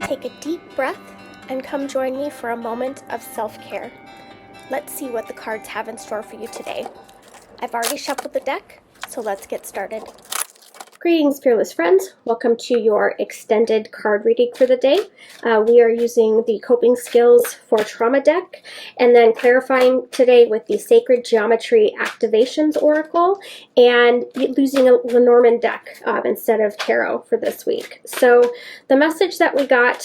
Take a deep breath and come join me for a moment of self-care. Let's see what the cards have in store for you today. I've already shuffled the deck, so let's get started. Greetings, fearless friends. Welcome to your extended card reading for the day. We are using the Coping Skills for Trauma deck and then clarifying today with the Sacred Geometry Activations Oracle and using a Lenormand deck instead of tarot for this week. So the message that we got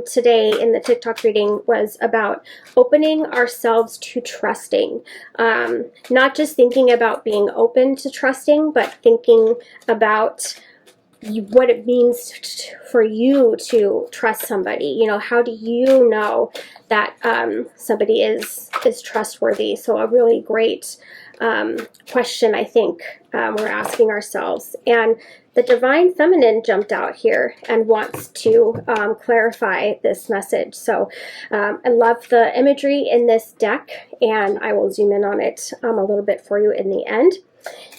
today in the TikTok reading was about opening ourselves to trusting. Not just thinking about being open to trusting, but thinking about what it means for you to trust somebody. You know, how do you know that somebody is trustworthy? So a really great question, I think, we're asking ourselves. And the Divine Feminine jumped out here and wants to clarify this message. So I love the imagery in this deck, and I will zoom in on it a little bit for you in the end.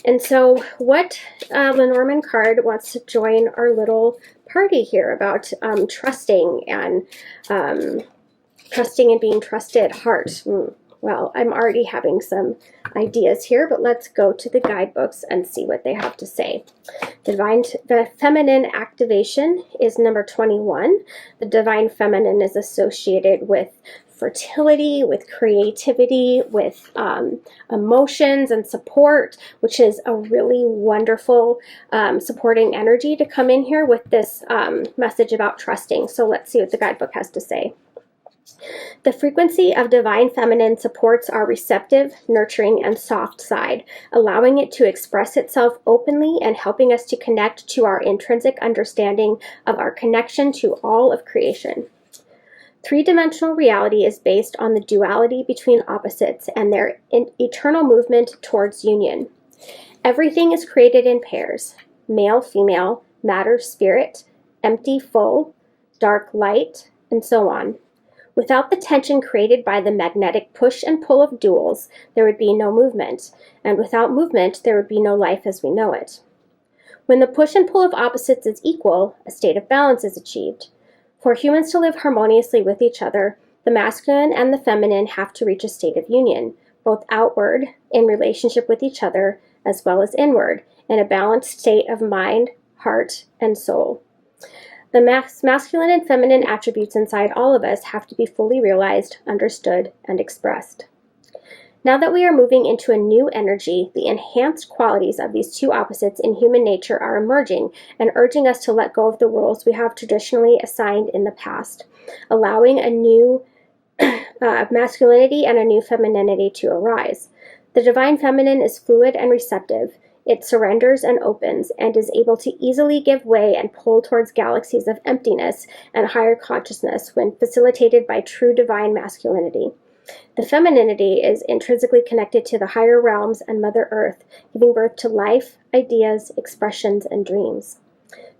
And so what Lenormand card wants to join our little party here about trusting and being trusted heart. Well, I'm already having some ideas here, but let's go to the guidebooks and see what they have to say. The Feminine activation is number 21. The Divine Feminine is associated with fertility, with creativity, with emotions and support, which is a really wonderful supporting energy to come in here with this message about trusting. So let's see what the guidebook has to say. The frequency of Divine Feminine supports our receptive, nurturing, and soft side, allowing it to express itself openly and helping us to connect to our intrinsic understanding of our connection to all of creation. Three-dimensional reality is based on the duality between opposites and their eternal movement towards union. Everything is created in pairs: male, female, matter, spirit, empty, full, dark, light, and so on. Without the tension created by the magnetic push and pull of duals, there would be no movement, and without movement, there would be no life as we know it. When the push and pull of opposites is equal, a state of balance is achieved. For humans to live harmoniously with each other, the masculine and the feminine have to reach a state of union, both outward, in relationship with each other, as well as inward, in a balanced state of mind, heart, and soul. The masculine and feminine attributes inside all of us have to be fully realized, understood, and expressed. Now that we are moving into a new energy, the enhanced qualities of these two opposites in human nature are emerging and urging us to let go of the roles we have traditionally assigned in the past, allowing a new masculinity and a new femininity to arise. The Divine Feminine is fluid and receptive. It surrenders and opens and is able to easily give way and pull towards galaxies of emptiness and higher consciousness when facilitated by true divine masculinity. The femininity is intrinsically connected to the higher realms and Mother Earth, giving birth to life, ideas, expressions, and dreams.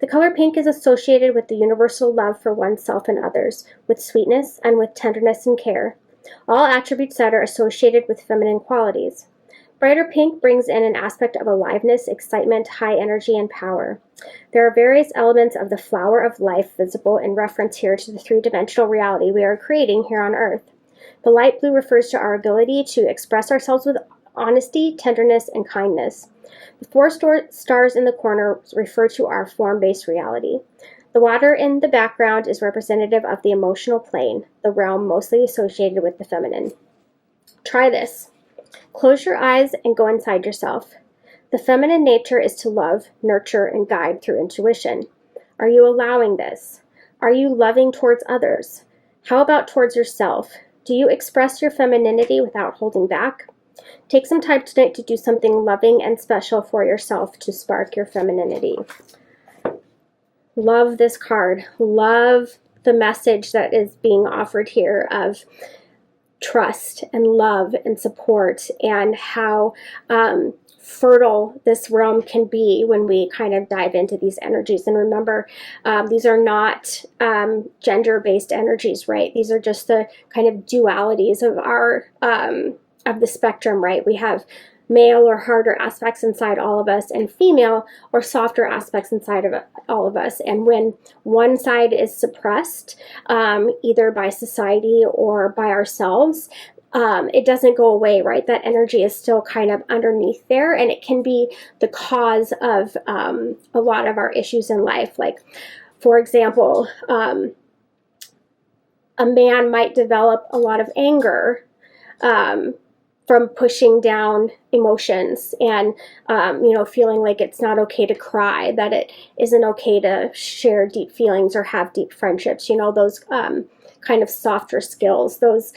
The color pink is associated with the universal love for oneself and others, with sweetness and with tenderness and care, all attributes that are associated with feminine qualities. Brighter pink brings in an aspect of aliveness, excitement, high energy, and power. There are various elements of the flower of life visible in reference here to the three-dimensional reality we are creating here on Earth. The light blue refers to our ability to express ourselves with honesty, tenderness, and kindness. The four stars in the corner refer to our form-based reality. The water in the background is representative of the emotional plane, the realm mostly associated with the feminine. Try this. Close your eyes and go inside yourself. The feminine nature is to love, nurture, and guide through intuition. Are you allowing this? Are you loving towards others? How about towards yourself? Do you express your femininity without holding back? Take some time tonight to do something loving and special for yourself to spark your femininity. Love this card. Love the message that is being offered here of trust and love and support, and how fertile this realm can be when we kind of dive into these energies. And remember, these are not gender-based energies, right? These are just the kind of dualities of our of the spectrum, right? We have male or harder aspects inside all of us, and female or softer aspects inside of all of us. And when one side is suppressed, either by society or by ourselves, it doesn't go away, right? That energy is still kind of underneath there, and it can be the cause of a lot of our issues in life. Like, for example, a man might develop a lot of anger from pushing down emotions and, feeling like it's not okay to cry, that it isn't okay to share deep feelings or have deep friendships. Those kind of softer skills, those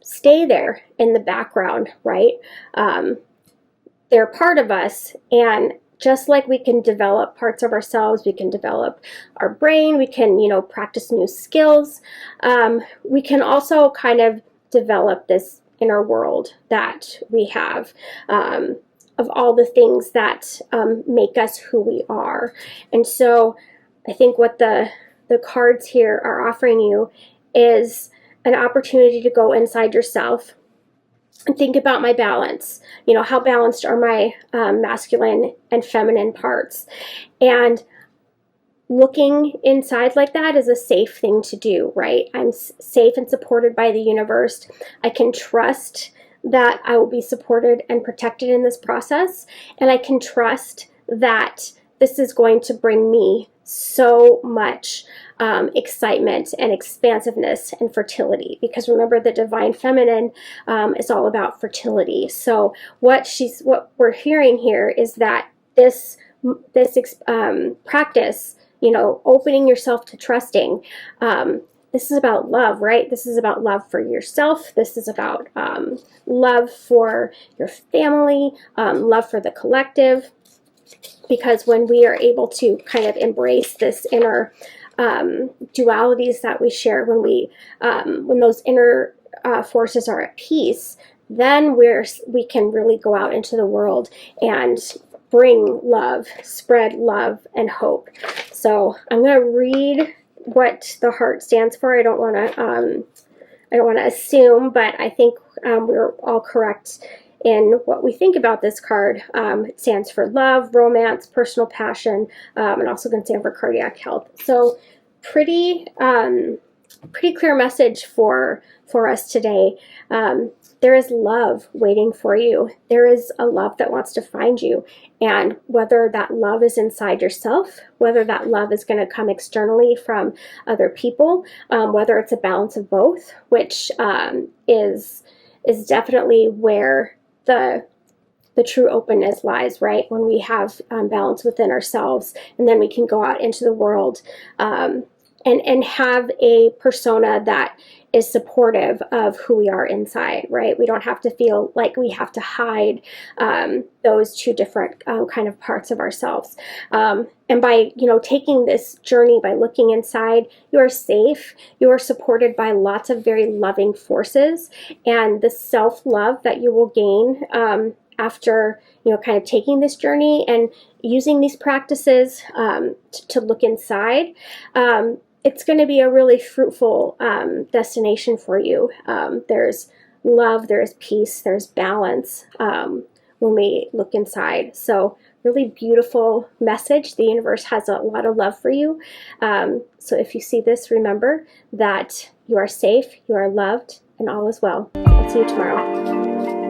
stay there in the background, right? They're part of us, and just like we can develop parts of ourselves, we can develop our brain, we can, practice new skills. We can also kind of develop this inner world that we have, of all the things that make us who we are. And so I think what the cards here are offering you is an opportunity to go inside yourself and think about my balance. How balanced are my masculine and feminine parts? And looking inside like that is a safe thing to do, right? I'm safe and supported by the universe. I can trust that I will be supported and protected in this process. And I can trust that this is going to bring me so much excitement and expansiveness and fertility, because remember, the divine feminine is all about fertility. So what we're hearing here is that this practice, opening yourself to trusting, this is about love, right? This is about love for yourself. This is about love for your family, love for the collective. Because when we are able to kind of embrace this inner dualities that we share, when those inner forces are at peace, then we can really go out into the world and bring love, spread love and hope. So I'm going to read what the heart stands for. I don't want to assume, but I think we're all correct in what we think about this card. It stands for love, romance, personal passion, and also can stand for cardiac health. So pretty clear message for us today. There is love waiting for you. There is a love that wants to find you. And whether that love is inside yourself, whether that love is going to come externally from other people, whether it's a balance of both, which is definitely where the true openness lies, right? When we have balance within ourselves, and then we can go out into the world and have a persona that is supportive of who we are inside, right? We don't have to feel like we have to hide those two different kind of parts of ourselves. And by, taking this journey, by looking inside, you are safe. You are supported by lots of very loving forces, and the self-love that you will gain after, kind of taking this journey and using these practices to look inside, it's going to be a really fruitful destination for you. There's love, there's peace, there's balance when we look inside. So really beautiful message. The universe has a lot of love for you. So if you see this, remember that you are safe, you are loved, and all is well. I'll see you tomorrow.